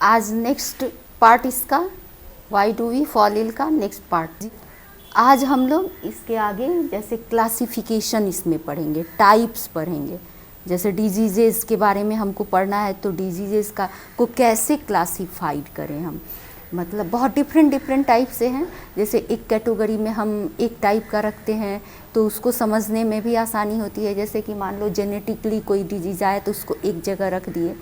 आज next part इसका why do we fall ill का नेक्स्ट पार्ट। आज हम लोग इसके आगे जैसे क्लासिफिकेशन इसमें पढ़ेंगे, टाइप्स पढ़ेंगे। जैसे डिजीज़ेस के बारे में हमको पढ़ना है तो डिजीज़ेस का को कैसे क्लासिफाइड करें हम, मतलब बहुत डिफरेंट टाइप से हैं। जैसे एक कैटेगरी में हम एक टाइप का रखते हैं तो उसको समझने में भी आसानी होती है। जैसे कि मान लो जेनेटिकली कोई डिजीज़ आए तो उसको एक जगह रख दिए,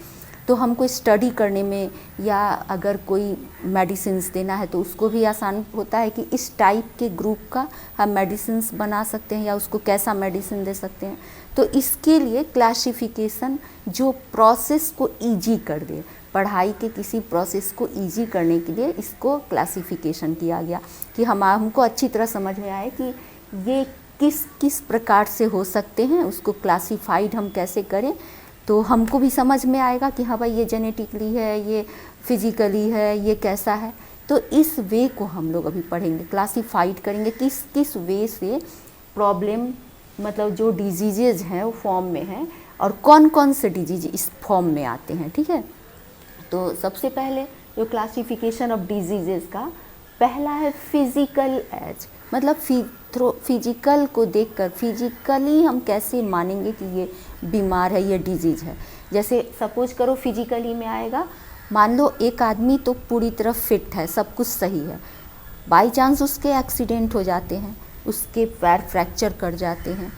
तो हमको स्टडी करने में या अगर कोई मेडिसिन्स देना है तो उसको भी आसान होता है कि इस टाइप के ग्रुप का हम मेडिसिन्स बना सकते हैं या उसको कैसा मेडिसिन दे सकते हैं। तो इसके लिए क्लासिफिकेशन जो प्रोसेस को इजी कर दे, पढ़ाई के किसी प्रोसेस को इजी करने के लिए इसको क्लासिफिकेशन किया गया कि हमको अच्छी तरह समझ में आए कि ये किस किस प्रकार से हो सकते हैं, उसको क्लासिफाइड हम कैसे करें तो हमको भी समझ में आएगा कि हाँ भाई ये जेनेटिकली है, ये फिजिकली है, ये कैसा है। तो इस वे को हम लोग अभी पढ़ेंगे, क्लासिफाइड करेंगे किस किस वे से प्रॉब्लम, मतलब जो डिजीज़ेज हैं वो फॉर्म में हैं और कौन कौन से डिजीज इस फॉर्म में आते हैं। ठीक है, तो सबसे पहले जो क्लासिफिकेशन ऑफ डिजीज़ेज का पहला है फिजिकल एज, मतलब फिजिकल को देखकर फिजिकली हम कैसे मानेंगे कि ये बीमार है, ये डिजीज़ है। जैसे सपोज करो फिजिकली में आएगा, मान लो एक आदमी तो पूरी तरह फिट है, सब कुछ सही है, बाई चांस उसके एक्सीडेंट हो जाते हैं, उसके पैर फ्रैक्चर कर जाते हैं,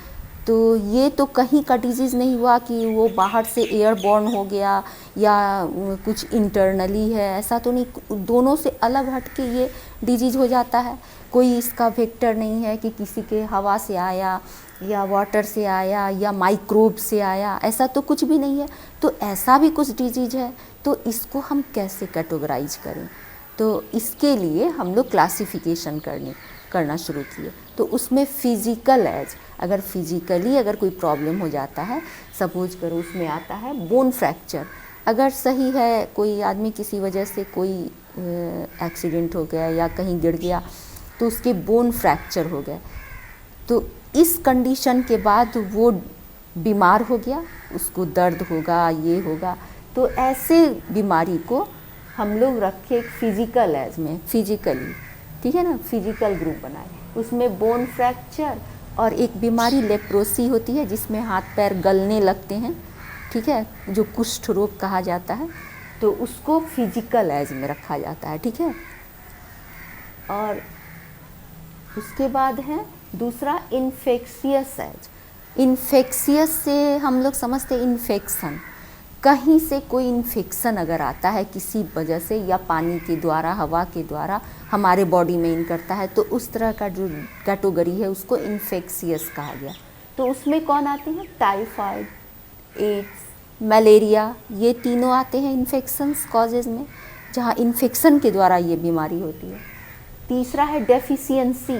तो ये तो कहीं का डिजीज़ नहीं हुआ कि वो बाहर से एयरबॉर्न हो गया या कुछ इंटरनली है, ऐसा तो नहीं। दोनों से अलग हट के ये डिजीज़ हो जाता है। कोई इसका वेक्टर नहीं है कि किसी के हवा से आया या वाटर से आया या माइक्रोब से आया, ऐसा तो कुछ भी नहीं है। तो ऐसा भी कुछ डिजीज़ है, तो इसको हम कैसे कैटेगराइज करें, तो इसके लिए हम लोग क्लासिफिकेशन करना शुरू किए। तो उसमें फिजिकल एज, अगर फिजिकली अगर कोई प्रॉब्लम हो जाता है, सपोज करो उसमें आता है बोन फ्रैक्चर, अगर सही है कोई आदमी किसी वजह से कोई एक्सीडेंट हो गया या कहीं गिर गया तो उसके बोन फ्रैक्चर हो गया, तो इस कंडीशन के बाद वो बीमार हो गया, उसको दर्द होगा, ये होगा, तो ऐसे बीमारी को हम लोग रखे एक फिजिकल एज में, फिजिकली, ठीक है ना, फिजिकल ग्रुप बनाए। उसमें बोन फ्रैक्चर और एक बीमारी लेप्रोसी होती है जिसमें हाथ पैर गलने लगते हैं, ठीक है, जो कुष्ठ रोग कहा जाता है, तो उसको फिजिकल एज में रखा जाता है। ठीक है, और उसके बाद है दूसरा इन्फेक्शियस एज। इन्फेक्शियस से हम लोग समझते हैं इन्फेक्शन, कहीं से कोई इन्फेक्शन अगर आता है किसी वजह से या पानी के द्वारा, हवा के द्वारा हमारे बॉडी में इन करता है, तो उस तरह का जो कैटेगरी है उसको इन्फेक्शियस कहा गया। तो उसमें कौन आते हैं, टाइफाइड, एड्स, मलेरिया, ये तीनों आते हैं इन्फेक्शंस कॉजेज़ में, जहाँ इन्फेक्शन के द्वारा ये बीमारी होती है। तीसरा है डेफिशिएंसी,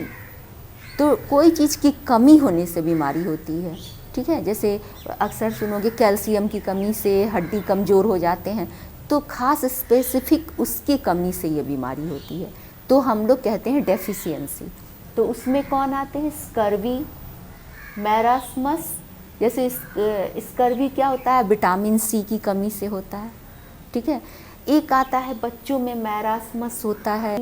तो कोई चीज़ की कमी होने से बीमारी होती है। ठीक है, जैसे अक्सर सुनोगे कैल्शियम की कमी से हड्डी कमज़ोर हो जाते हैं, तो ख़ास स्पेसिफिक उसकी कमी से ये बीमारी होती है, तो हम लोग कहते हैं डेफिशिएंसी। तो उसमें कौन आते हैं, स्कर्वी, मैरास्मस। जैसे स्कर्वी क्या होता है, विटामिन सी की कमी से होता है। ठीक है, एक आता है बच्चों में मैरास्मस होता है,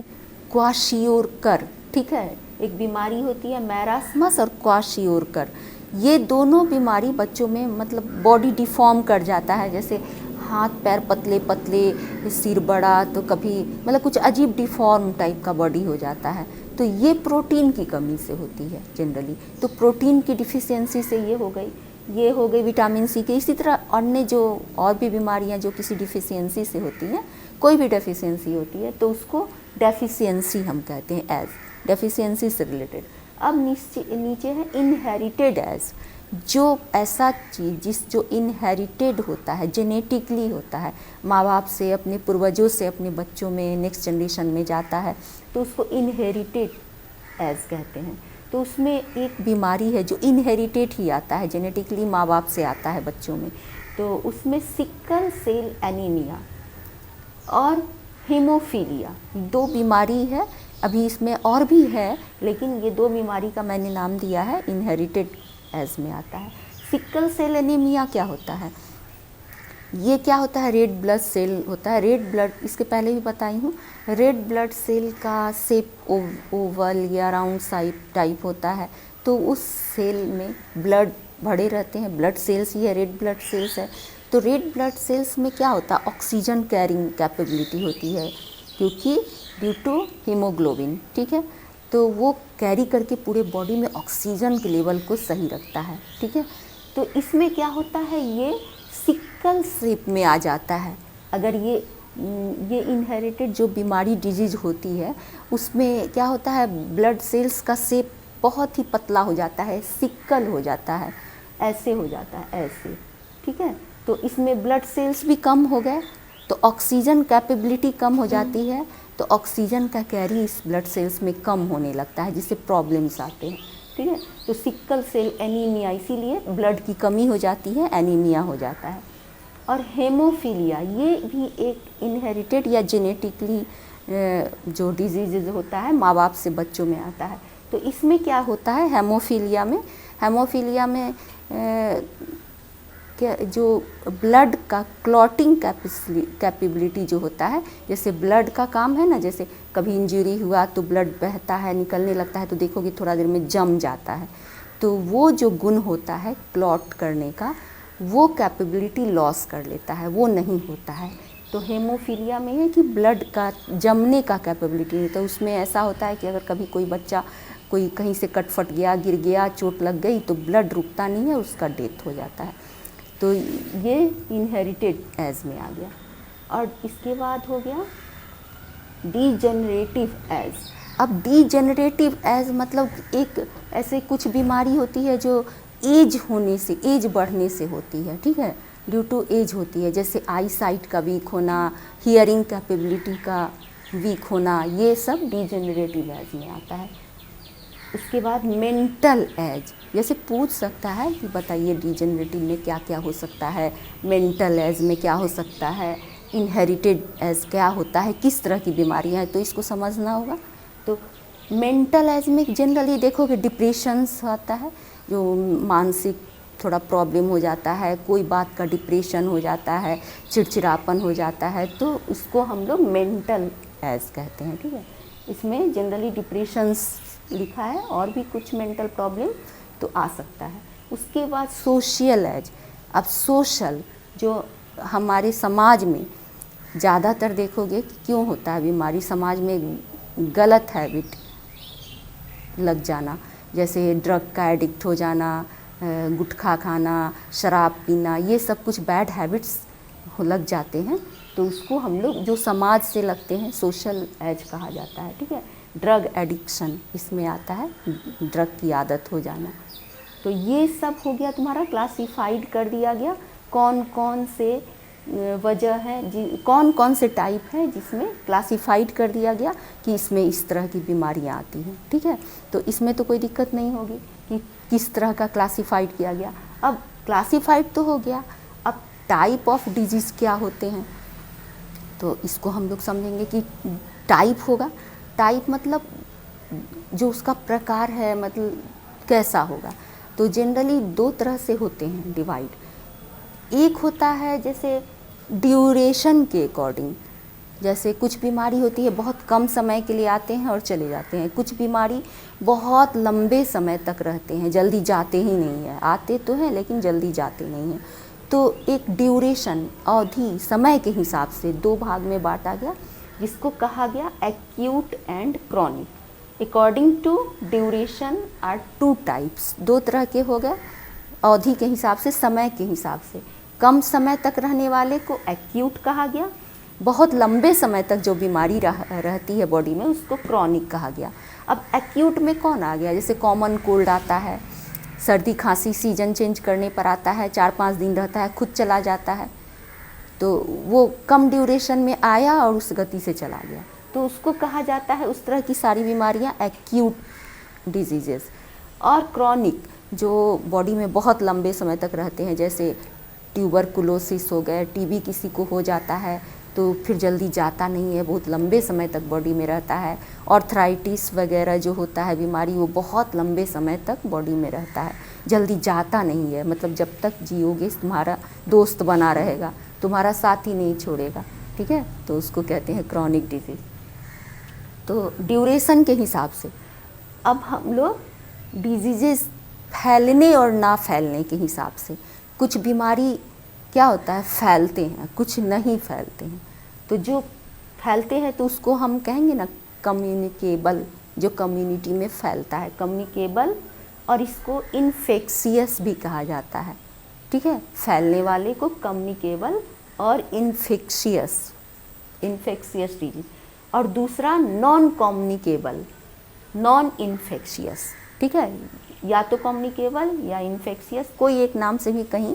क्वाशियोरकर। ठीक है, एक बीमारी होती है मैरास्मस और क्वाशियोरकर, ये दोनों बीमारी बच्चों में मतलब बॉडी डिफॉर्म कर जाता है, जैसे हाथ पैर पतले पतले, सिर बड़ा, तो कभी मतलब कुछ अजीब डिफॉर्म टाइप का बॉडी हो जाता है, तो ये प्रोटीन की कमी से होती है जनरली। तो प्रोटीन की डिफिशियंसी से ये हो गई विटामिन सी की। इसी तरह अन्य जो और भी बीमारियां जो किसी डिफिशियंसी से होती हैं, कोई भी डेफिशिएंसी होती है तो उसको डेफिशिएंसी हम कहते हैं, एज डेफिशिएंसी से रिलेटेड। अब नीचे है इनहेरिटेड एज, जो ऐसा चीज़ जो इनहेरिटेड होता है, जेनेटिकली होता है, माँ बाप से, अपने पूर्वजों से अपने बच्चों में, नेक्स्ट जनरेशन में जाता है, तो उसको इनहेरिटेड एज कहते हैं। तो उसमें एक बीमारी है जो इनहेरिटेड ही आता है, जेनेटिकली माँ बाप से आता है बच्चों में, तो उसमें सिकल सेल एनीमिया और हीमोफीलिया, दो बीमारी है। अभी इसमें और भी है, लेकिन ये दो बीमारी का मैंने नाम दिया है, इनहेरिटेड एज में आता है। सिकल सेल एनीमिया क्या होता है, ये क्या होता है, रेड ब्लड सेल होता है। रेड ब्लड, इसके पहले भी बताई हूँ, रेड ब्लड सेल का शेप ओवल या राउंड टाइप होता है। तो उस सेल में ब्लड भरे रहते हैं, ब्लड सेल्स ही है, रेड ब्लड सेल्स है। तो रेड ब्लड सेल्स में क्या होता है, ऑक्सीजन कैरिंग कैपेबिलिटी होती है, क्योंकि ड्यू टू हीमोग्लोबिन, ठीक है। तो वो कैरी करके पूरे बॉडी में ऑक्सीजन के लेवल को सही रखता है, ठीक है। तो इसमें क्या होता है, ये सिकल शेप में आ जाता है। अगर ये इनहेरिटेड जो बीमारी डिजीज होती है, उसमें क्या होता है, ब्लड सेल्स का शेप बहुत ही पतला हो जाता है, सिकल हो जाता है, ऐसे हो जाता है, ऐसे, ठीक है। तो इसमें ब्लड सेल्स भी कम हो गए, तो ऑक्सीजन कैपेबिलिटी कम हो जाती है, तो ऑक्सीजन का कैरी इस ब्लड सेल्स में कम होने लगता है, जिससे प्रॉब्लम्स आते हैं, ठीक है। तो सिकल सेल एनीमिया, इसीलिए ब्लड की कमी हो जाती है, एनीमिया हो जाता है। और हेमोफीलिया, ये भी एक इनहेरिटेड या जेनेटिकली जो डिजीज होता है, माँ बाप से बच्चों में आता है। तो इसमें क्या होता है, हेमोफीलिया में क्या, जो ब्लड का क्लॉटिंग कैपेबिलिटी जो होता है, जैसे ब्लड का काम है ना, जैसे कभी इंजरी हुआ तो ब्लड बहता है, निकलने लगता है, तो देखोगे थोड़ा देर में जम जाता है। तो वो जो गुण होता है क्लॉट करने का, वो कैपेबिलिटी लॉस कर लेता है, वो नहीं होता है। तो हेमोफीलिया में है कि ब्लड का जमने का कैपेबिलिटी नहीं, तो उसमें ऐसा होता है कि अगर कभी कोई बच्चा कोई कहीं से कट फट गया, गिर गया, चोट लग गई, तो ब्लड रुकता नहीं है, उसका डेथ हो जाता है। तो ये इनहेरिटेड एज में आ गया। और इसके बाद हो गया डीजेनरेटिव एज। अब डीजेनरेटिव एज मतलब एक ऐसे कुछ बीमारी होती है जो एज होने से, एज बढ़ने से होती है, ठीक है, ड्यू टू एज होती है। जैसे आई साइट का वीक होना, हियरिंग कैपेबिलिटी का वीक होना, ये सब डीजेनरेटिव एज में आता है। उसके बाद मेंटल एज, जैसे पूछ सकता है कि बताइए डीजेनरेटिव में क्या क्या हो सकता है, मेंटल एज में क्या हो सकता है, इनहेरिटेड एज क्या होता है, किस तरह की बीमारियां हैं, तो इसको समझना होगा। तो मेंटल एज में जनरली देखोगे डिप्रेशंस आता है, जो मानसिक थोड़ा प्रॉब्लम हो जाता है, कोई बात का डिप्रेशन हो जाता है, चिड़चिड़ापन हो जाता है, तो उसको हम लोग मेंटल एज कहते हैं, ठीक है। इसमें जनरली डिप्रेशंस लिखा है, और भी कुछ मेंटल प्रॉब्लम तो आ सकता है। उसके बाद सोशल एज। अब सोशल जो हमारे समाज में ज़्यादातर देखोगे कि क्यों होता है बीमारी, समाज में गलत हैबिट लग जाना, जैसे ड्रग का एडिक्ट हो जाना, गुटखा खाना, शराब पीना, ये सब कुछ बैड हैबिट्स लग जाते हैं, तो उसको हम लोग जो समाज से लगते हैं सोशल एज कहा जाता है, ठीक है। ड्रग एडिक्शन इसमें आता है, ड्रग की आदत हो जाना। तो ये सब हो गया तुम्हारा, क्लासिफाइड कर दिया गया कौन कौन से वजह है, कौन कौन से टाइप है, जिसमें क्लासिफाइड कर दिया गया कि इसमें इस तरह की बीमारियां आती हैं, ठीक है। तो इसमें तो कोई दिक्कत नहीं होगी कि किस तरह का क्लासिफाइड किया गया। अब क्लासिफाइड तो हो गया, अब टाइप ऑफ डिजीज़ क्या होते हैं, तो इसको हम लोग समझेंगे कि टाइप होगा। टाइप मतलब जो उसका प्रकार है, मतलब कैसा होगा। तो जनरली दो तरह से होते हैं डिवाइड। एक होता है जैसे ड्यूरेशन के अकॉर्डिंग, जैसे कुछ बीमारी होती है बहुत कम समय के लिए आते हैं और चले जाते हैं, कुछ बीमारी बहुत लंबे समय तक रहते हैं, जल्दी जाते ही नहीं है, आते तो हैं लेकिन जल्दी जाते नहीं हैं। तो एक ड्यूरेशन, अवधि, समय के हिसाब से दो भाग में बांटा गया, जिसको कहा गया acute and chronic. According to duration are two types, दो तरह के हो गए, अवधि के हिसाब से, समय के हिसाब से। कम समय तक रहने वाले को एक्यूट कहा गया, बहुत लंबे समय तक जो बीमारी रहती है बॉडी में उसको क्रॉनिक कहा गया। अब एक्यूट में कौन आ गया, जैसे कॉमन कोल्ड आता है, सर्दी खांसी सीजन चेंज करने पर आता है, 4-5 दिन रहता है, खुद चला जाता है, तो वो कम ड्यूरेशन में आया और उस गति से चला गया, तो उसको कहा जाता है, उस तरह की सारी बीमारियां एक्यूट डिजीजेस। और क्रॉनिक जो बॉडी में बहुत लंबे समय तक रहते हैं, जैसे ट्यूबरकुलोसिस हो गए, टीबी किसी को हो जाता है तो फिर जल्दी जाता नहीं है, बहुत लंबे समय तक बॉडी में रहता है। आर्थराइटिस वगैरह जो होता है बीमारी, वो बहुत लंबे समय तक बॉडी में रहता है, जल्दी जाता नहीं है, मतलब जब तक जियोगे तुम्हारा दोस्त बना रहेगा, तुम्हारा साथ ही नहीं छोड़ेगा, ठीक है, तो उसको कहते हैं क्रॉनिक डिजीज़। तो ड्यूरेशन के हिसाब से अब हम लोग डिजीज़ेस फैलने और ना फैलने के हिसाब से, कुछ बीमारी क्या होता है फैलते हैं, कुछ नहीं फैलते हैं। तो जो फैलते हैं तो उसको हम कहेंगे ना कम्युनिकेबल, जो कम्युनिटी में फैलता है, कम्युनिकेबल, और इसको इन्फेक्शियस भी कहा जाता है, ठीक है, फैलने वाले को कम्युनिकेबल और इन्फेक्शियस डिजीज। और दूसरा नॉन कम्युनिकेबल, नॉन इन्फेक्शियस, ठीक है, या तो कम्युनिकेबल या इन्फेक्शियस, कोई एक नाम से भी कहीं,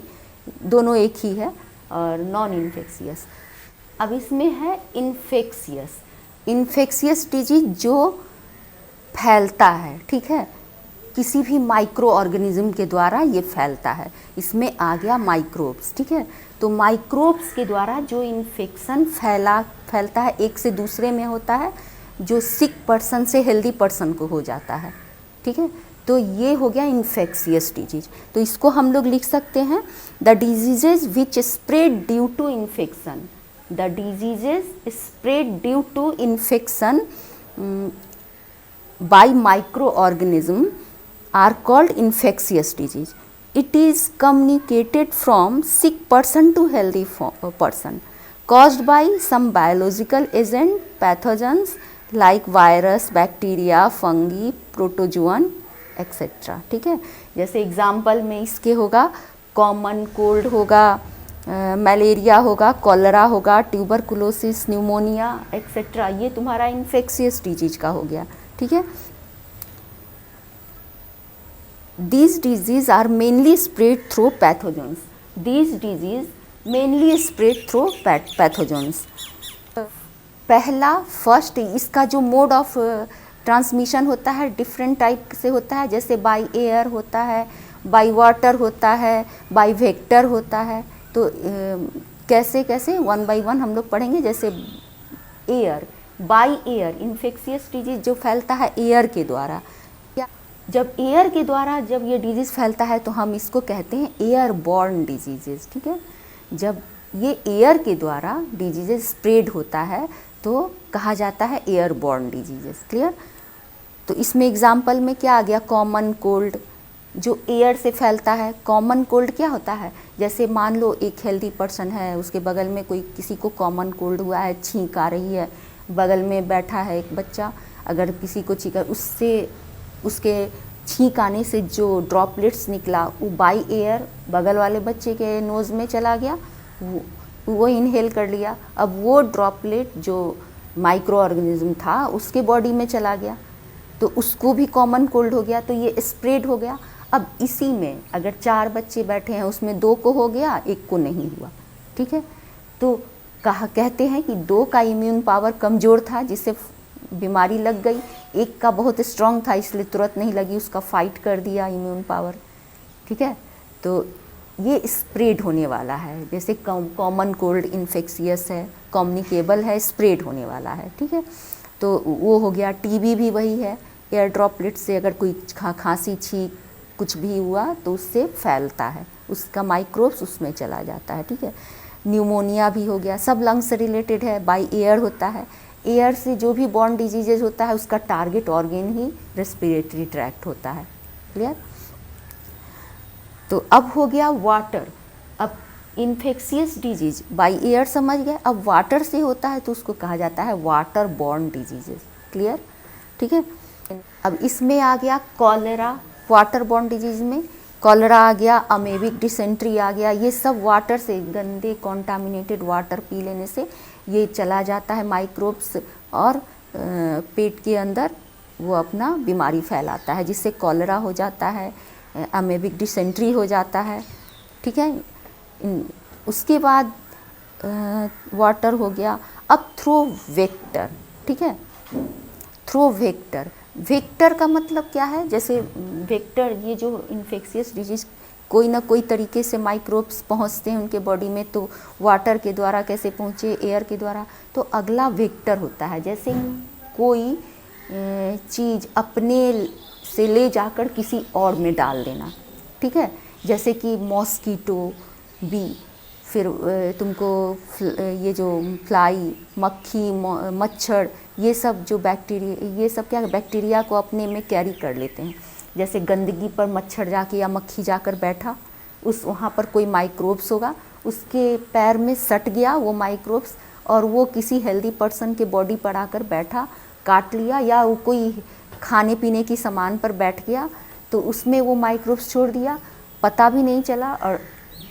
दोनों एक ही है, और नॉन इन्फेक्शियस। अब इसमें है इन्फेक्शियस डिजीज जो फैलता है, ठीक है, किसी भी माइक्रो ऑर्गेनिज्म के द्वारा ये फैलता है। इसमें आ गया माइक्रोब्स, ठीक है, तो माइक्रोब्स के द्वारा जो इन्फेक्शन फैलता है एक से दूसरे में होता है, जो सिक पर्सन से हेल्दी पर्सन को हो जाता है, ठीक है, तो ये हो गया इन्फेक्शियस डिजीज। तो इसको हम लोग लिख सकते हैं the diseases which spread due to infection, the diseases spread due to infection by microorganism are called infectious disease. It is communicated from sick person to healthy person, caused by some biological agent, pathogens like virus, bacteria, fungi, protozoan etc. ठीक है, जैसे example में इसके होगा common cold होगा, malaria होगा, cholera होगा, tuberculosis, pneumonia etcetera, ये तुम्हारा इन्फेक्शियस डिजीज का हो गया, ठीक है। These diseases are mainly spread through pathogens. These diseases mainly spread through pathogens. पहला फर्स्ट, इसका जो मोड ऑफ ट्रांसमिशन होता है डिफरेंट टाइप से होता है, जैसे बाय एयर होता है, बाय वाटर होता है, बाय वेक्टर होता है। तो कैसे कैसे वन बाय वन हम लोग पढ़ेंगे। जैसे air, by air, infectious disease जो फैलता है एयर के द्वारा, जब एयर के द्वारा जब ये डिजीज़ फैलता है तो हम इसको कहते हैं एयर बॉर्न डिजीजेस, ठीक है। जब ये एयर के द्वारा डिजीजेस स्प्रेड होता है तो कहा जाता है एयर बॉर्न डिजीजेस, क्लियर। तो इसमें एग्जाम्पल में क्या आ गया, कॉमन कोल्ड जो एयर से फैलता है। कॉमन कोल्ड क्या होता है, जैसे मान लो एक हेल्दी पर्सन है, उसके बगल में कोई किसी को कॉमन कोल्ड हुआ है, छींक आ रही है, बगल में बैठा है एक बच्चा, अगर किसी को छींक, उससे उसके छींक आने से जो ड्रॉपलेट्स निकला वो बाई एयर बगल वाले बच्चे के नोज़ में चला गया, वो इनहेल कर लिया। अब वो ड्रॉपलेट जो माइक्रो ऑर्गेनिज्म था उसके बॉडी में चला गया तो उसको भी कॉमन कोल्ड हो गया, तो ये स्प्रेड हो गया। अब इसी में अगर 4 बच्चे बैठे हैं, उसमें 2 को हो गया, 1 को नहीं हुआ, ठीक है। तो कहते हैं कि 2 का इम्यून पावर कमज़ोर था जिससे बीमारी लग गई, 1 का बहुत स्ट्रांग था इसलिए तुरंत नहीं लगी, उसका फाइट कर दिया इम्यून पावर, ठीक है। तो ये स्प्रेड होने वाला है, जैसे कॉमन कोल्ड इन्फेक्शियस है, कम्युनिकेबल है, स्प्रेड होने वाला है, ठीक है। तो वो हो गया। टीबी भी वही है, एयर ड्रॉपलेट से अगर कोई खांसी छींक कुछ भी हुआ तो उससे फैलता है, उसका माइक्रोब्स उसमें चला जाता है, ठीक है। न्यूमोनिया भी हो गया, सब लंग्स से रिलेटेड है, बाय एयर होता है। एयर से जो भी बॉर्न डिजीजेज होता है उसका टारगेट ऑर्गेन ही रेस्पिरेटरी ट्रैक्ट होता है, क्लियर। तो अब हो गया वाटर। अब इन्फेक्शियस डिजीज बाय एयर समझ गए, अब वाटर से होता है तो उसको कहा जाता है वाटर बॉर्न डिजीजेज, क्लियर, ठीक है। अब इसमें आ गया कॉलेरा, वाटर बॉर्न डिजीज में कॉलेरा आ गया, अमेबिक डिसेंट्री आ गया, ये सब वाटर से, गंदे कॉन्टामिनेटेड वाटर पी लेने से ये चला जाता है माइक्रोब्स और पेट के अंदर वो अपना बीमारी फैलाता है, जिससे कॉलेरा हो जाता है, अमेबिक डिसेंट्री हो जाता है, ठीक है। उसके बाद वाटर हो गया। अब थ्रो वेक्टर, ठीक है, थ्रो वेक्टर। वेक्टर का मतलब क्या है, जैसे वेक्टर, ये जो इन्फेक्शियस डिजीज कोई ना कोई तरीके से माइक्रोब्स पहुंचते हैं उनके बॉडी में, तो वाटर के द्वारा कैसे पहुंचे, एयर के द्वारा। तो अगला वेक्टर होता है, जैसे कोई चीज़ अपने से ले जाकर किसी और में डाल देना, ठीक है। जैसे कि मॉस्कीटो बी फिर तुमको ये जो फ्लाई, मक्खी, मच्छर, ये सब जो बैक्टीरिया, ये सब क्या बैक्टीरिया को अपने में कैरी कर लेते हैं। जैसे गंदगी पर मच्छर जाके या मक्खी जाकर बैठा, उस वहाँ पर कोई माइक्रोब्स होगा, उसके पैर में सट गया वो माइक्रोब्स, और वो किसी हेल्दी पर्सन के बॉडी पर आकर बैठा, काट लिया, या वो कोई खाने पीने की सामान पर बैठ गया तो उसमें वो माइक्रोब्स छोड़ दिया, पता भी नहीं चला, और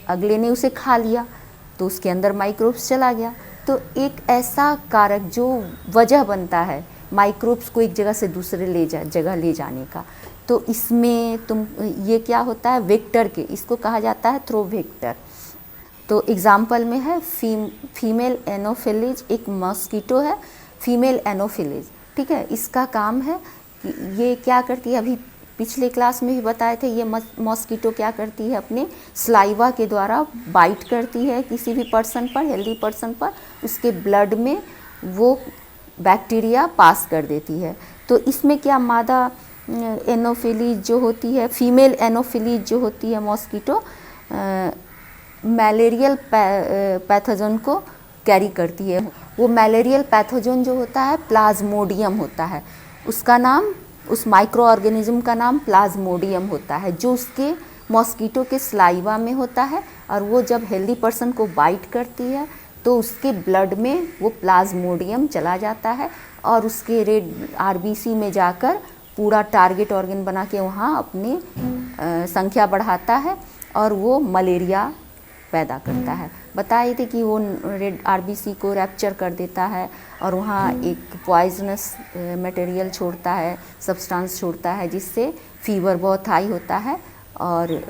अगले ने उसे खा लिया तो उसके अंदर माइक्रोब्स चला गया। तो एक ऐसा कारक जो वजह बनता है माइक्रोब्स को एक जगह से दूसरे जगह ले जाने का, तो इसमें तुम ये क्या होता है वेक्टर के, इसको कहा जाता है थ्रो वेक्टर। तो एग्जाम्पल में है फीमेल एनोफिलीज, एक मॉस्किटो है फीमेल एनोफिलीज, ठीक है। इसका काम है कि ये क्या करती है, अभी पिछले क्लास में भी बताए थे, ये मॉस्किटो क्या करती है, अपने स्लाइवा के द्वारा बाइट करती है किसी भी पर्सन पर, हेल्दी पर्सन पर, उसके ब्लड में वो बैक्टीरिया पास कर देती है। तो इसमें क्या मादा एनोफिलीज जो होती है, फीमेल एनोफिलीज जो होती है मॉस्किटो, मलेरियल पैथोजन को कैरी करती है। वो मलेरियल पैथोजन जो होता है प्लाज्मोडियम होता है, उसका नाम, उस माइक्रो ऑर्गेनिज्म का नाम प्लाज्मोडियम होता है, जो उसके मॉस्किटो के स्लाइवा में होता है, और वो जब हेल्दी पर्सन को बाइट करती है तो उसके ब्लड में वो प्लाज्मोडियम चला जाता है और उसके रेड आरबीसी में जाकर पूरा टारगेट ऑर्गन बना के वहाँ अपनी संख्या बढ़ाता है और वो मलेरिया पैदा करता है। बताए थे कि वो रेड आरबीसी को रैप्चर कर देता है और वहाँ एक पॉइजनस मटेरियल छोड़ता है, सब्सटेंस छोड़ता है, जिससे फीवर बहुत हाई होता है और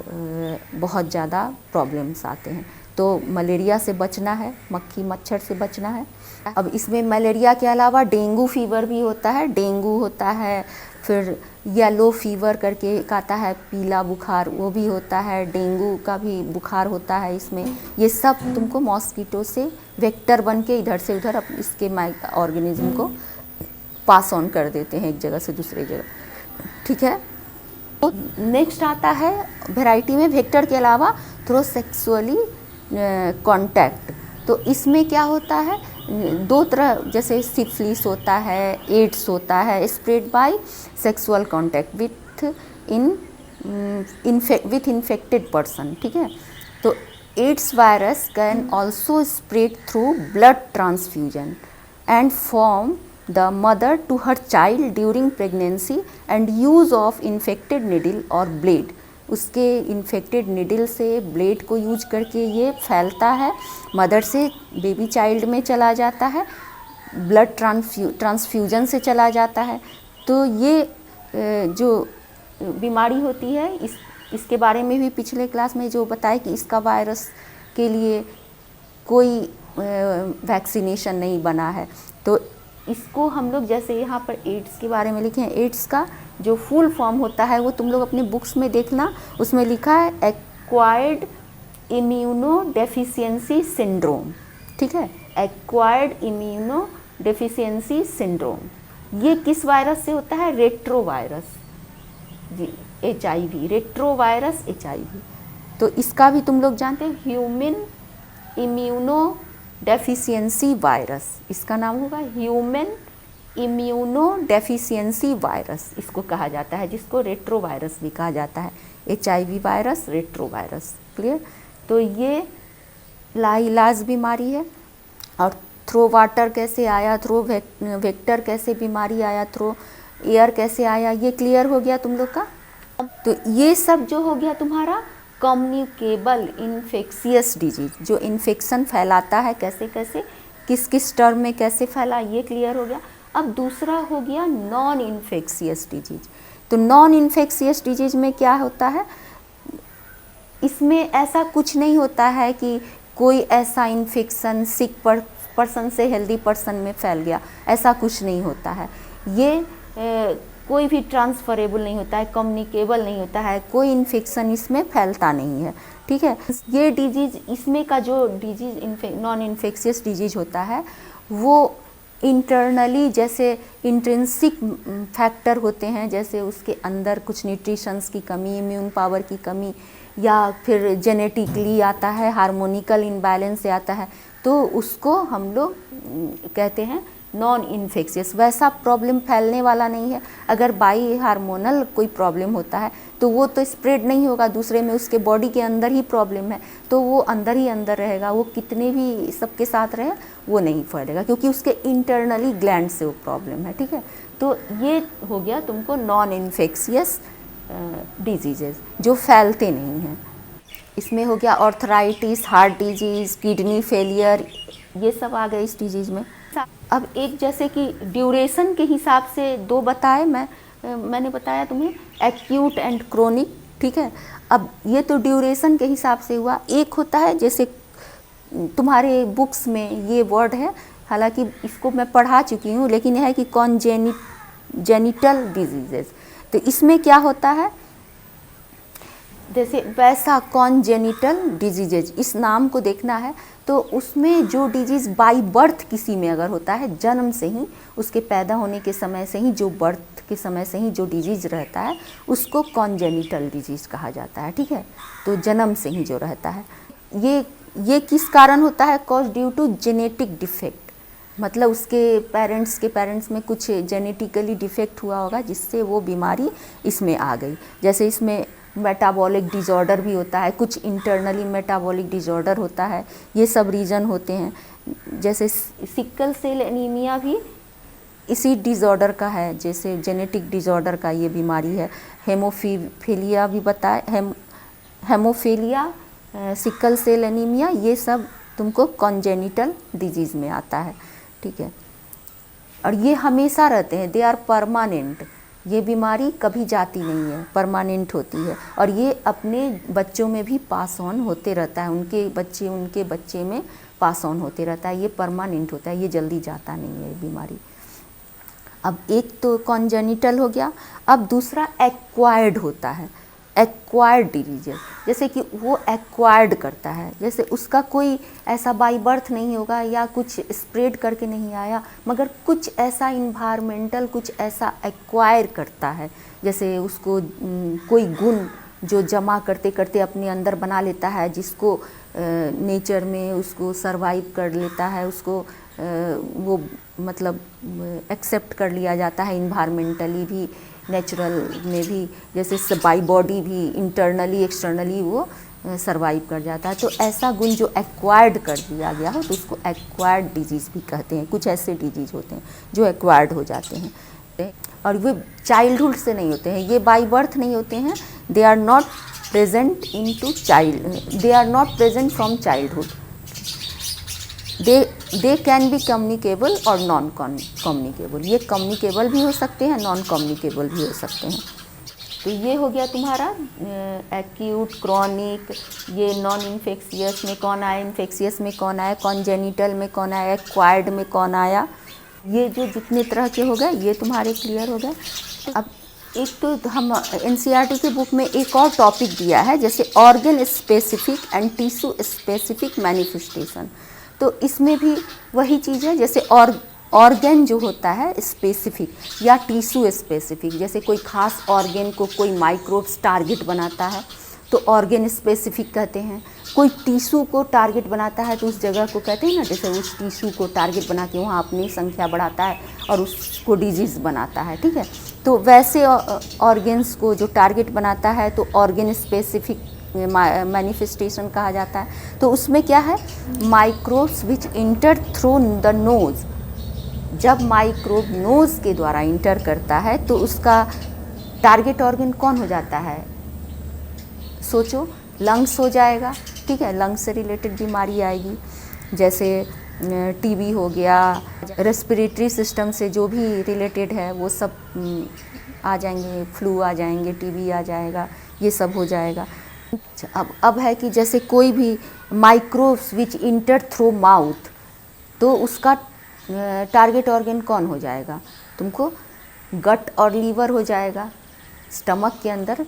बहुत ज़्यादा प्रॉब्लम्स आते हैं। तो मलेरिया से बचना है, मक्खी मच्छर से बचना है। अब इसमें मलेरिया के अलावा डेंगू फीवर भी होता है, डेंगू होता है, फिर येलो फीवर करके एक आता है पीला बुखार, वो भी होता है, डेंगू का भी बुखार होता है इसमें। ये सब तुमको मॉस्किटो से वेक्टर बन के इधर से उधर इसके ऑर्गेनिज्म को पास ऑन कर देते हैं एक जगह से दूसरी जगह, ठीक है। तो नेक्स्ट आता है वैरायटी में वेक्टर के अलावा थ्रू सेक्सुअली कांटेक्ट। तो इसमें क्या होता है, दो तरह, जैसे सिफिलिस होता है, एड्स होता है, spread by sexual contact with infected person, ठीक है। तो AIDS virus can also spread through blood transfusion and from the mother to her child during pregnancy and use of infected needle or blade। उसके infected needle से blade को use करके ये फैलता है, मदर से बेबी चाइल्ड में चला जाता है, ब्लड ट्रांसफ्यूजन से चला जाता है। तो ये जो बीमारी होती है इसके बारे में भी पिछले क्लास में जो बताया कि इसका वायरस के लिए कोई वैक्सीनेशन नहीं बना है। तो इसको हम लोग, जैसे यहाँ पर एड्स के बारे में लिखे हैं, एड्स का जो फुल फॉर्म होता है वो तुम लोग अपने बुक्स में देखना, उसमें लिखा है एक्वायर्ड इम्यूनो डेफिशिएंसी सिंड्रोम, ठीक है, एक्वायर्ड इम्यूनो डेफिशिएंसी सिंड्रोम। ये किस वायरस से होता है, रेट्रो वायरस जी, HIV, रेट्रो वायरस HIV। तो इसका भी तुम लोग जानते हैं ह्यूमन इम्यूनो डेफिशिएंसी वायरस, इसका नाम होगा ह्यूमन इम्यूनो डेफिशिएंसी वायरस, इसको कहा जाता है, जिसको रेट्रो वायरस भी कहा जाता है। HIV virus, retro virus, clear. तो ये लाइलाज बीमारी है। और थ्रो वाटर कैसे आया, थ्रो वेक्टर कैसे बीमारी आया, थ्रो एयर कैसे आया, ये क्लियर हो गया तुम लोग का। तो ये सब जो हो गया तुम्हारा कम्युनिकेबल इन्फेक्शियस डिजीज, जो इन्फेक्शन फैलाता है, कैसे कैसे, किस किस टर्म में कैसे फैला, ये क्लियर हो गया। अब दूसरा हो गया नॉन इन्फेक्शियस डिजीज। तो नॉन इन्फेक्शियस डिजीज में क्या होता है, इसमें ऐसा कुछ नहीं होता है कि कोई ऐसा इन्फेक्शन सिक पर्सन से हेल्दी पर्सन में फैल गया, ऐसा कुछ नहीं होता है। ये कोई भी ट्रांसफरेबल नहीं होता है, कम्युनिकेबल नहीं होता है, कोई इन्फेक्शन इसमें फैलता नहीं है, ठीक है। ये डिजीज़, इसमें का जो डिजीज़ नॉन इन्फेक्शियस डिजीज होता है वो इंटरनली जैसे इंट्रिंसिक फैक्टर होते हैं, जैसे उसके अंदर कुछ न्यूट्रिशंस की कमी, इम्यून पावर की कमी, या फिर जेनेटिकली आता है, हार्मोनिकल इम्बैलेंस से आता है, तो उसको हम लोग कहते हैं नॉन इन्फेक्शियस। वैसा प्रॉब्लम फैलने वाला नहीं है। अगर बाई हार्मोनल कोई प्रॉब्लम होता है तो वो तो स्प्रेड नहीं होगा दूसरे में, उसके बॉडी के अंदर ही प्रॉब्लम है तो वो अंदर ही अंदर रहेगा, वो कितने भी सबके साथ रहे वो नहीं फैलेगा, क्योंकि उसके इंटरनली ग्लैंड से वो प्रॉब्लम है। ठीक है, तो ये हो गया तुमको नॉन इन्फेक्शियस डिजीजेस जो फैलते नहीं हैं। इसमें हो गया arthritis, heart disease, kidney failure, ये सब आ गए इस डिजीज़ में। अब एक जैसे कि ड्यूरेशन के हिसाब से दो बताए, मैंने बताया तुम्हें एक्यूट एंड क्रोनिक। ठीक है, अब ये तो ड्यूरेशन के हिसाब से हुआ। एक होता है जैसे तुम्हारे बुक्स में ये वर्ड है, हालांकि इसको मैं पढ़ा चुकी हूँ, लेकिन यह है कि जेनिटल डिजीजेस। तो इसमें क्या होता है, जैसे वैसा कॉन्जेनिटल डिजीजेज, इस नाम को देखना है तो उसमें जो डिजीज़ बाई बर्थ किसी में अगर होता है, जन्म से ही, उसके पैदा होने के समय से ही, जो बर्थ के समय से ही जो डिजीज़ रहता है उसको कॉन्जेनिटल डिजीज़ कहा जाता है। ठीक है, तो जन्म से ही जो रहता है, ये किस कारण होता है, cause due to genetic defect, मतलब उसके पेरेंट्स में कुछ जेनेटिकली डिफेक्ट हुआ होगा जिससे वो बीमारी इसमें आ गई। जैसे इसमें मेटाबॉलिक डिज़ॉर्डर भी होता है, कुछ इंटरनली मेटाबॉलिक डिज़ॉर्डर होता है, ये सब रीज़न होते हैं। जैसे सिकल सेल एनीमिया भी इसी डिज़ॉर्डर का है, जैसे जेनेटिक डिज़ॉर्डर का ये बीमारी है। हेमोफीलिया भी बताए, हेमोफीलिया, सिकल सेल एनीमिया, ये सब तुमको कॉन्जेनिटल डिजीज़ में आता है। ठीक है, और ये हमेशा रहते हैं, दे आर परमानेंट। ये बीमारी कभी जाती नहीं है, परमानेंट होती है, और ये अपने बच्चों में भी पास ऑन होते रहता है, उनके बच्चे में पास ऑन होते रहता है, ये परमानेंट होता है, ये जल्दी जाता नहीं है ये बीमारी। अब एक तो कॉन्जेनिटल हो गया, अब दूसरा एक्वायर्ड होता है, एक्वायर्ड डिजीज, जैसे कि वो एक्वायर्ड करता है, जैसे उसका कोई ऐसा बाई बर्थ नहीं होगा या कुछ स्प्रेड करके नहीं आया, मगर कुछ ऐसा इन्वायरमेंटल कुछ ऐसा एक्वायर करता है, जैसे उसको कोई गुण जो जमा करते करते अपने अंदर बना लेता है, जिसको नेचर में उसको सरवाइव कर लेता है, उसको वो मतलब एक्सेप्ट कर लिया जाता है इन्वायरमेंटली भी, नेचुरल में भी, जैसे बाई बॉडी भी इंटरनली एक्सटर्नली वो सरवाइव कर जाता है। तो ऐसा गुण जो एक्वायर्ड कर दिया गया हो तो उसको एक्वायर्ड डिजीज़ भी कहते हैं। कुछ ऐसे डिजीज़ होते हैं जो एक्वायर्ड हो जाते हैं और वे चाइल्डहुड से नहीं होते हैं, ये बाई बर्थ नहीं होते हैं, they are not present in to child, they are not present from childhood, they can be communicable और नॉन कम्युनिकेबल। ये कम्युनिकेबल भी हो सकते हैं, नॉन कम्युनिकेबल भी हो सकते हैं। तो ये हो गया तुम्हारा एक्यूट, क्रॉनिक, ये नॉन इन्फेक्शियस में कौन आया, इन्फेक्शियस में कौन आया, कॉन्जेनिटल में कौन आया, एक्वायर्ड में कौन आया, ये जो जितने तरह के हो गए ये तुम्हारे क्लियर हो गए। अब एक तो हम एनसीईआरटी के बुक में एक और टॉपिक दिया है, जैसे organ specific and tissue specific manifestation. तो इसमें भी वही चीज़ है, जैसे ऑर्गन जो होता है स्पेसिफिक या टिश्यू स्पेसिफिक, जैसे कोई खास ऑर्गन को कोई माइक्रोब्स टारगेट बनाता है तो ऑर्गन स्पेसिफिक कहते हैं। कोई टिश्यू को टारगेट बनाता है तो उस जगह को कहते हैं ना, जैसे उस टिश्यू को टारगेट बना के वहाँ अपनी संख्या बढ़ाता है और उसको डिजीज़ बनाता है। ठीक है, तो वैसे ऑर्गन्स को जो टारगेट बनाता है तो ऑर्गन स्पेसिफिक मैनिफेस्टेशन कहा जाता है। तो उसमें क्या है, microbes which enter through the nose, जब माइक्रोब नोज़ के द्वारा इंटर करता है तो उसका टारगेट ऑर्गन कौन हो जाता है, सोचो, लंग्स हो जाएगा। ठीक है, लंग्स से रिलेटेड बीमारी आएगी, जैसे टीबी हो गया, रेस्पिरेटरी सिस्टम से जो भी रिलेटेड है वो सब आ जाएंगे, फ्लू आ जाएंगे, टीबी आ जाएगा, ये सब हो जाएगा। अब है कि जैसे कोई भी microbes which enter through mouth, तो उसका टारगेट ऑर्गन कौन हो जाएगा, तुमको गट और लीवर हो जाएगा, स्टमक के अंदर,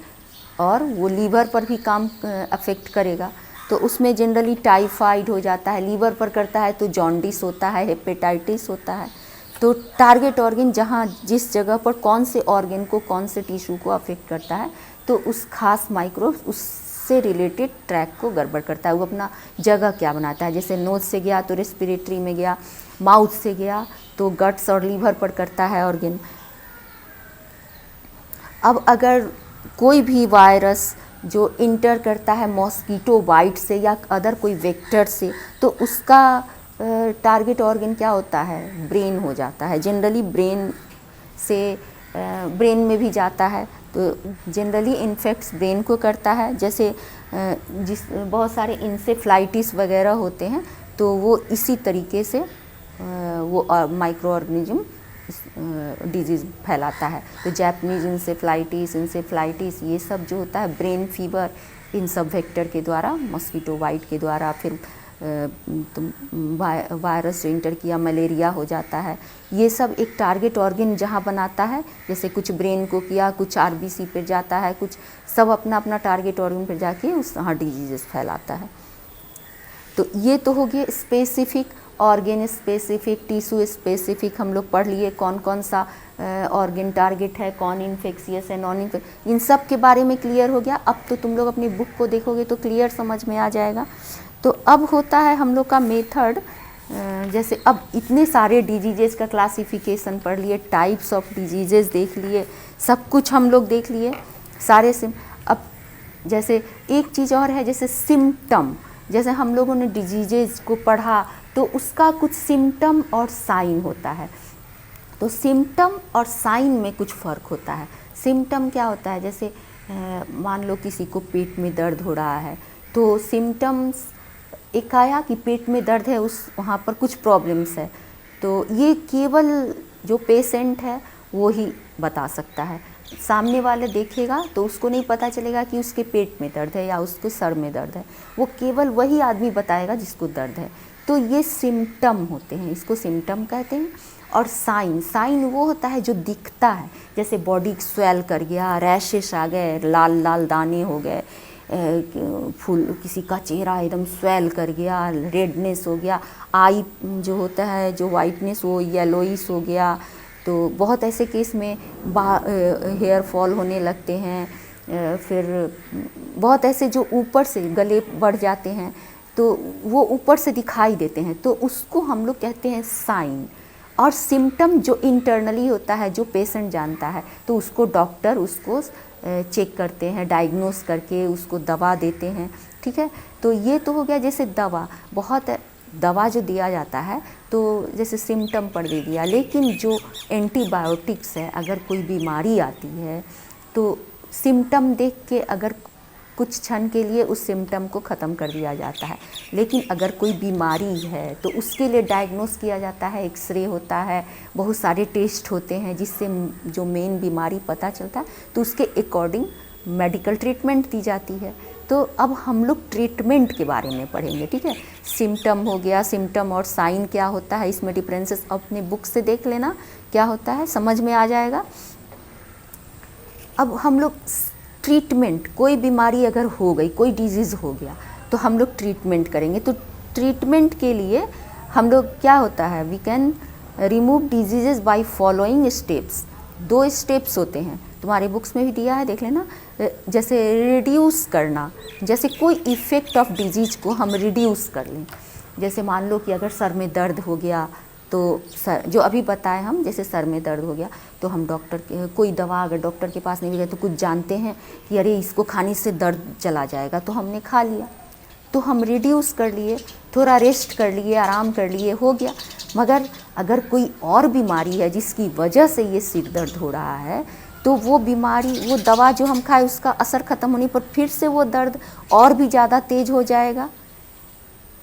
और वो लीवर पर भी काम अफेक्ट करेगा। तो उसमें जनरली टाइफाइड हो जाता है, लीवर पर करता है तो जॉन्डिस होता है, हेपेटाइटिस होता है। तो टारगेट ऑर्गन जहाँ जिस जगह पर कौन से ऑर्गन को कौन से टिश्यू को अफेक्ट करता है, तो उस खास माइक्रोब उससे रिलेटेड ट्रैक को गड़बड़ करता है, वो अपना जगह क्या बनाता है। जैसे नोज से गया तो रेस्पिरेटरी में गया, माउथ से गया तो गट्स और लीवर पर करता है ऑर्गन। अब अगर कोई भी वायरस जो इंटर करता है मॉस्कीटो बाइट से या अदर कोई वेक्टर से, तो उसका टारगेट ऑर्गन क्या होता है, ब्रेन हो जाता है। जनरली ब्रेन से ब्रेन में भी जाता है, तो जनरली इन्फेक्ट्स ब्रेन को करता है। जैसे बहुत सारे इंसेफ्लाइटिस वगैरह होते हैं, तो वो इसी तरीके से वो माइक्रो ऑर्गेनिज्म डिजीज़ फैलाता है। तो जापानीज इंसेफ्लाइटिस ये सब जो होता है, ब्रेन फीवर, इन सब वेक्टर के द्वारा, मॉस्किटो बाइट के द्वारा, फिर वायरस जो इंटर किया, मलेरिया हो जाता है। ये सब एक टारगेट ऑर्गन जहाँ बनाता है, जैसे कुछ ब्रेन को किया, कुछ आरबीसी पर जाता है, कुछ सब अपना अपना टारगेट ऑर्गन पर जाके उस वहाँ डिजीज़ फैलाता है। तो ये तो हो गया specific, organ specific, tissue specific हम लोग पढ़ लिए, कौन कौन सा ऑर्गेन टारगेट है, कौन इन्फेक्शियस है, नॉन इन्फेक्शियस, इन सब के बारे में क्लियर हो गया। अब तो तुम लोग अपनी बुक को देखोगे तो क्लियर समझ में आ जाएगा। तो अब होता है हम लोग का मेथड, जैसे अब इतने सारे डिजीजेस का क्लासिफिकेशन पढ़ लिए, टाइप्स ऑफ डिजीजेस देख लिए, सब कुछ हम लोग देख लिए सारे अब जैसे एक चीज़ और है, जैसे सिम्टम। जैसे हम लोगों ने डिजीजेस को पढ़ा तो उसका कुछ सिम्टम और साइन होता है। तो सिम्टम और साइन में कुछ फ़र्क होता है। सिम्टम क्या होता है, जैसे मान लो किसी को पेट में दर्द हो रहा है, तो सिम्टम्स एक आया कि पेट में दर्द है, उस वहाँ पर कुछ प्रॉब्लम्स है, तो ये केवल जो पेशेंट है वो ही बता सकता है। सामने वाले देखेगा तो उसको नहीं पता चलेगा कि उसके पेट में दर्द है या उसके सर में दर्द है, वो केवल वही आदमी बताएगा जिसको दर्द है। तो ये सिम्टम होते हैं, इसको सिम्टम कहते हैं। और साइन वो होता है जो दिखता है, जैसे बॉडी स्वेल कर गया, रैशेस आ गए, लाल लाल दाने हो गए, फूल, किसी का चेहरा एकदम स्वेल कर गया, रेडनेस हो गया, आई जो होता है जो वाइटनेस वो येलोइश हो गया। तो बहुत ऐसे केस में हेयर फॉल होने लगते हैं। फिर बहुत ऐसे जो ऊपर से गले बढ़ जाते हैं, तो वो ऊपर से दिखाई देते हैं, तो उसको हम लोग कहते हैं साइन। और सिम्टम जो इंटरनली होता है, जो पेशेंट जानता है, तो उसको डॉक्टर उसको चेक करते हैं, डायग्नोस करके उसको दवा देते हैं। ठीक है, तो ये तो हो गया जैसे दवा। बहुत दवा जो दिया जाता है, तो जैसे सिम्टम पर दे दिया, लेकिन जो एंटीबायोटिक्स है, अगर कोई बीमारी आती है तो सिम्टम देख के अगर कुछ क्षण के लिए उस सिम्टम को ख़त्म कर दिया जाता है। लेकिन अगर कोई बीमारी है तो उसके लिए डायग्नोस किया जाता है, एक्सरे होता है, बहुत सारे टेस्ट होते हैं जिससे जो मेन बीमारी पता चलता है, तो उसके अकॉर्डिंग मेडिकल ट्रीटमेंट दी जाती है। तो अब हम लोग ट्रीटमेंट के बारे में पढ़ेंगे। ठीक है, सिम्टम हो गया, सिम्टम और साइन क्या होता है, इसमें डिफरेंसेस अपने बुक से देख लेना क्या होता है, समझ में आ जाएगा। अब हम लोग ट्रीटमेंट, कोई बीमारी अगर हो गई, कोई डिजीज़ हो गया, तो हम लोग ट्रीटमेंट करेंगे। तो ट्रीटमेंट के लिए हम लोग क्या होता है, we can remove diseases by following steps. 2 steps होते हैं, तुम्हारे बुक्स में भी दिया है, देख लेना। जैसे रिड्यूस करना, जैसे कोई इफ़ेक्ट ऑफ डिजीज़ को हम रिड्यूस कर लें। जैसे मान लो कि अगर सर में दर्द हो गया, तो सर जो अभी बताए हम, जैसे सर में दर्द हो गया तो हम डॉक्टर के कोई दवा अगर डॉक्टर के पास नहीं भी गए तो कुछ जानते हैं कि अरे इसको खाने से दर्द चला जाएगा, तो हमने खा लिया, तो हम रिड्यूस कर लिए, थोड़ा रेस्ट कर लिए, आराम कर लिए, हो गया। मगर अगर कोई और बीमारी है जिसकी वजह से ये सिर दर्द हो रहा है, तो वो बीमारी, वो दवा जो हम खाए उसका असर ख़त्म होने पर फिर से वो दर्द और भी ज़्यादा तेज हो जाएगा।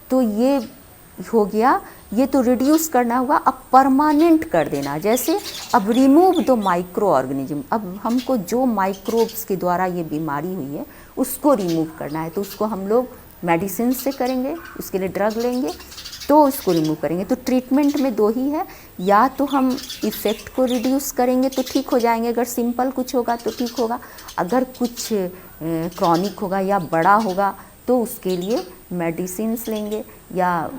तो ये हो गया, ये तो रिड्यूस करना हुआ। अब परमानेंट कर देना, जैसे अब रिमूव द माइक्रो ऑर्गेनिज्म, अब हमको जो माइक्रोब्स के द्वारा ये बीमारी हुई है उसको रिमूव करना है, तो उसको हम लोग मेडिसिन से करेंगे, उसके लिए ड्रग लेंगे तो इसको रिमूव करेंगे। तो ट्रीटमेंट में 2 ही है, या तो हम इफ़ेक्ट को रिड्यूस करेंगे तो ठीक हो जाएंगे, अगर सिंपल कुछ होगा तो ठीक होगा, अगर कुछ क्रॉनिक होगा या बड़ा होगा तो उसके लिए मेडिसिन्स लेंगे या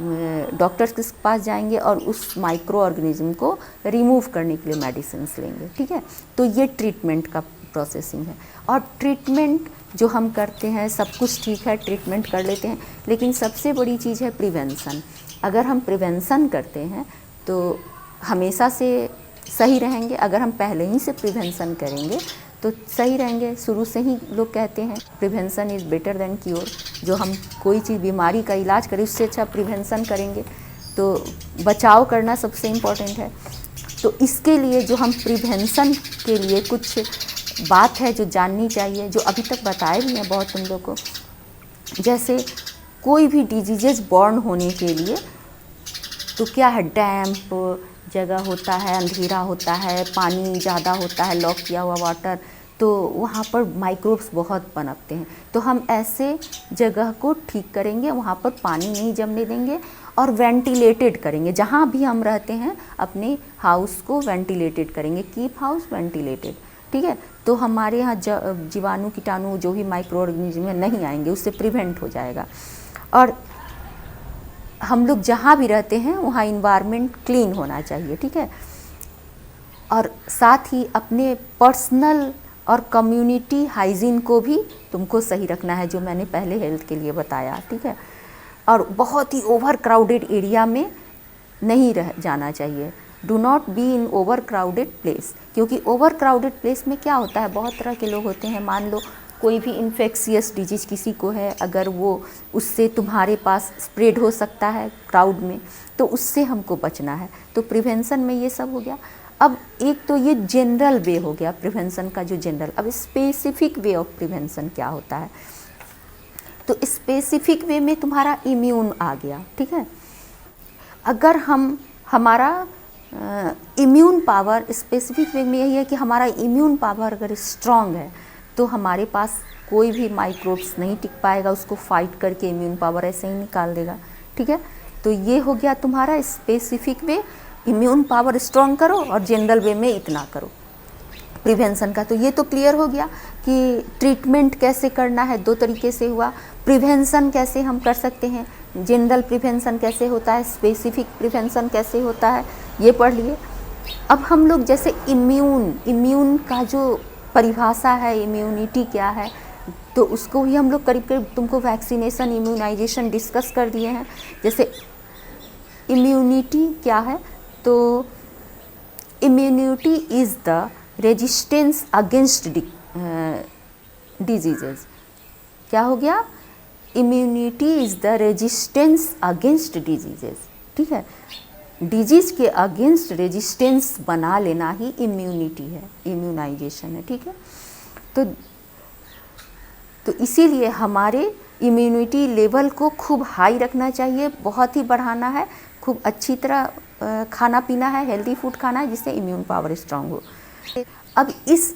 डॉक्टर्स के पास जाएंगे और उस माइक्रो ऑर्गेनिज्म को रिमूव करने के लिए मेडिसिन्स लेंगे, ठीक है। तो ये ट्रीटमेंट का प्रोसेसिंग है। और ट्रीटमेंट जो हम करते हैं सब कुछ ठीक है, ट्रीटमेंट कर लेते हैं, लेकिन सबसे बड़ी चीज़ है प्रिवेंशन। अगर हम प्रिवेंशन करते हैं तो हमेशा से सही रहेंगे। अगर हम पहले ही से प्रिवेंशन करेंगे तो सही रहेंगे। शुरू से ही लोग कहते हैं prevention is better than cure. जो हम कोई चीज़ बीमारी का इलाज करें उससे अच्छा प्रिवेंशन करेंगे, तो बचाव करना सबसे इम्पोर्टेंट है। तो इसके लिए जो हम प्रिवेंशन के लिए कुछ बात है जो जाननी चाहिए, जो अभी तक बताए भी हैं बहुत तुम लोग को। जैसे कोई भी डिजीजेस बॉर्न होने के लिए तो क्या है, डैम्प जगह होता है, अंधेरा होता है, पानी ज़्यादा होता है, लॉक किया हुआ वाटर, तो वहाँ पर माइक्रोब्स बहुत पनपते हैं। तो हम ऐसे जगह को ठीक करेंगे, वहाँ पर पानी नहीं जमने देंगे और वेंटिलेटेड करेंगे। जहाँ भी हम रहते हैं अपने हाउस को वेंटिलेटेड करेंगे, कीप हाउस वेंटिलेटेड, ठीक है। तो हमारे यहाँ जीवाणु कीटाणु जो भी माइक्रो ऑर्गेनिज्म है नहीं आएंगे, उससे प्रिवेंट हो जाएगा। और हम लोग जहाँ भी रहते हैं वहाँ इन्वायरमेंट क्लीन होना चाहिए, ठीक है। और साथ ही अपने पर्सनल और कम्युनिटी हाइजीन को भी तुमको सही रखना है, जो मैंने पहले हेल्थ के लिए बताया, ठीक है। और बहुत ही ओवर क्राउडेड एरिया में नहीं रह जाना चाहिए। Do not be in over crowded place, क्योंकि ओवर क्राउडेड प्लेस में क्या होता है, बहुत तरह के लोग होते हैं। मान लो कोई भी इन्फेक्शियस डिजीज़ किसी को है, अगर वो उससे तुम्हारे पास स्प्रेड हो सकता है क्राउड में, तो उससे हमको बचना है। तो प्रिवेंशन में ये सब हो गया। अब एक तो ये जनरल वे हो गया प्रिवेंशन का, जो जनरल। अब स्पेसिफिक वे ऑफ प्रिवेंशन क्या होता है, तो स्पेसिफिक वे में तुम्हारा इम्यून आ गया, ठीक है। अगर हमारा इम्यून पावर, स्पेसिफिक वे में यही है कि हमारा इम्यून पावर अगर स्ट्रॉन्ग है तो हमारे पास कोई भी माइक्रोब्स नहीं टिक पाएगा, उसको फाइट करके इम्यून पावर ऐसे ही निकाल देगा, ठीक है। तो ये हो गया तुम्हारा specific way, immune power strong करो, और जनरल वे में इतना करो प्रिवेंशन का। तो ये तो क्लियर हो गया कि ट्रीटमेंट कैसे करना है, दो तरीके से हुआ। प्रिवेंशन कैसे हम कर सकते हैं, जनरल प्रिवेंशन कैसे होता है, स्पेसिफिक प्रिवेंशन कैसे होता है, ये पढ़ लिए। अब हम लोग जैसे इम्यून का जो परिभाषा है, इम्यूनिटी क्या है, तो उसको भी हम लोग करीब करीब तुमको वैक्सीनेशन, इम्यूनाइजेशन डिस्कस कर दिए हैं। जैसे इम्यूनिटी क्या है, तो immunity is the resistance against diseases. क्या हो गया, immunity is the resistance against diseases, ठीक है। डिजीज़ के अगेंस्ट रेजिस्टेंस बना लेना ही इम्यूनिटी है, इम्यूनाइजेशन है, ठीक है। तो इसीलिए हमारे इम्यूनिटी लेवल को खूब हाई रखना चाहिए, बहुत ही बढ़ाना है, खूब अच्छी तरह खाना पीना है, हेल्दी फूड खाना है, जिससे इम्यून पावर स्ट्रांग हो। अब इस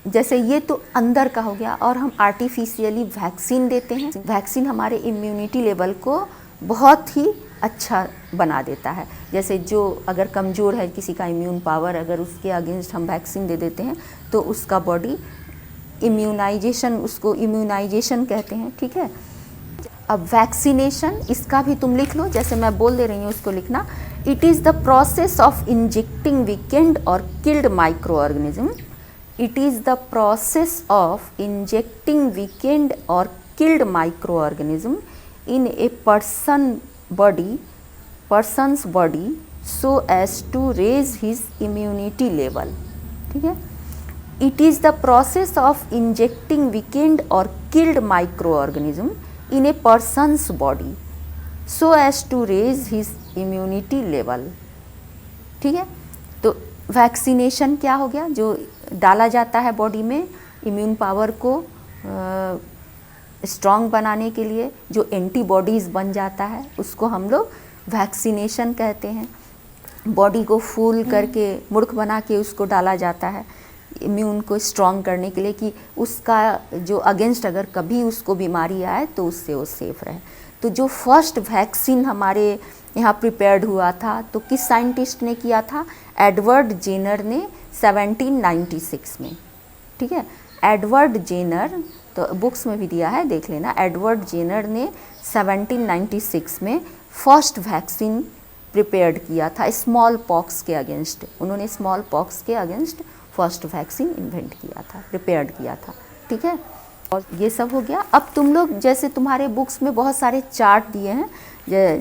जैसे ये तो अंदर का हो गया, और हम आर्टिफिशियली वैक्सीन देते हैं। वैक्सीन हमारे इम्यूनिटी लेवल को बहुत ही अच्छा बना देता है। जैसे जो अगर कमज़ोर है किसी का इम्यून पावर, अगर उसके अगेंस्ट हम वैक्सीन दे देते हैं तो उसका बॉडी इम्यूनाइजेशन, उसको इम्यूनाइजेशन कहते हैं, ठीक है। अब वैक्सीनेशन, इसका भी तुम लिख लो, जैसे मैं बोल दे रही हूँ उसको लिखना। It is the process of injecting weakened और killed microorganism. It is the process of injecting weakened और killed microorganism in a person's body so as to raise his immunity level, ठीक है। It is the process of injecting weakened or killed microorganism in a person's body so as to raise his immunity level, ठीक है। तो vaccination क्या हो गया, जो डाला जाता है बॉडी में इम्यून पावर को स्ट्रॉन्ग बनाने के लिए, जो एंटीबॉडीज़ बन जाता है, उसको हम लोग वैक्सीनेशन कहते हैं। बॉडी को फूल करके, मुड़क बना के उसको डाला जाता है इम्यून को स्ट्रॉन्ग करने के लिए, कि उसका जो अगेंस्ट अगर कभी उसको बीमारी आए तो उससे वो सेफ रहे। तो जो फर्स्ट वैक्सीन हमारे यहाँ प्रिपेयर्ड हुआ था, तो किस साइंटिस्ट ने किया था, एडवर्ड जेनर ने 1796 में, ठीक है। एडवर्ड जेनर, तो बुक्स में भी दिया है, देख लेना। एडवर्ड जेनर ने 1796 में फर्स्ट वैक्सीन प्रिपेयर्ड किया था स्मॉल पॉक्स के अगेंस्ट। उन्होंने स्मॉल पॉक्स के अगेंस्ट फर्स्ट वैक्सीन इन्वेंट किया था, प्रिपेयर्ड किया था, ठीक है। और ये सब हो गया। अब तुम लोग, जैसे तुम्हारे बुक्स में बहुत सारे चार्ट दिए हैं,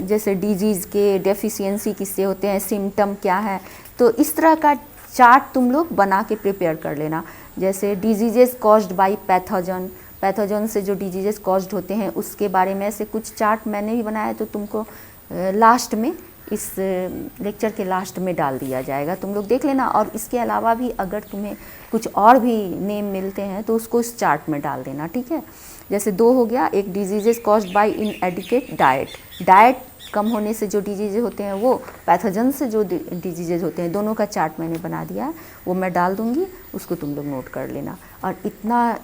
जैसे डिजीज़ के डेफिशिएंसी किससे होते हैं, सिम्टम क्या है, तो इस तरह का चार्ट तुम लोग बना के प्रिपेयर कर लेना। जैसे diseases caused bye pathogen, pathogen से जो डिजीजेस कॉज्ड होते हैं उसके बारे में ऐसे कुछ चार्ट मैंने भी बनाया, तो तुमको लास्ट में, इस लेक्चर के लास्ट में डाल दिया जाएगा, तुम लोग देख लेना। और इसके अलावा भी अगर तुम्हें कुछ और भी नेम मिलते हैं तो उसको इस चार्ट में डाल देना, ठीक है। जैसे 2 हो गया, एक diseases caused by inadequate diet, diet कम होने से जो डिजीज़ होते हैं वो, पैथोजन से जो डिजीज़ होते हैं, दोनों का चार्ट मैंने बना दिया है, वो मैं डाल दूँगी, उसको तुम लोग नोट कर लेना। और इतना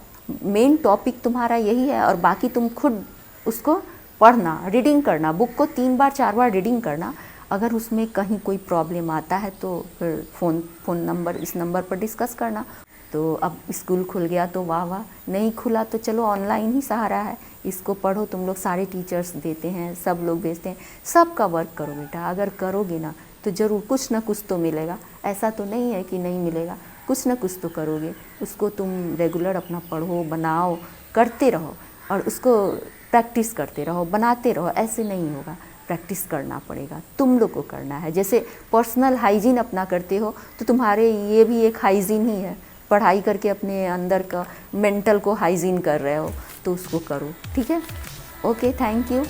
मेन टॉपिक तुम्हारा यही है, और बाकी तुम खुद उसको पढ़ना, रीडिंग करना, बुक को 3 बार 4 बार रीडिंग करना। अगर उसमें कहीं कोई प्रॉब्लम आता है तो फिर फ़ोन नंबर, इस नंबर पर डिस्कस करना। तो अब स्कूल खुल गया तो वाह वाह, नहीं खुला तो चलो ऑनलाइन ही सहारा है, इसको पढ़ो। तुम लोग सारे टीचर्स देते हैं, सब लोग भेजते हैं, सबका वर्क करो बेटा। अगर करोगे ना तो ज़रूर कुछ ना कुछ तो मिलेगा, ऐसा तो नहीं है कि नहीं मिलेगा, कुछ ना कुछ तो करोगे। उसको तुम रेगुलर अपना पढ़ो, बनाओ, करते रहो, और उसको प्रैक्टिस करते रहो, बनाते रहो। ऐसे नहीं होगा, प्रैक्टिस करना पड़ेगा, तुम लोग को करना है। जैसे पर्सनल हाइजीन अपना करते हो तो तुम्हारे ये भी एक हाइजीन ही है, पढ़ाई करके अपने अंदर का मेंटल को हाइजीन कर रहे हो, तो उसको करो, ठीक है। Okay, thank you.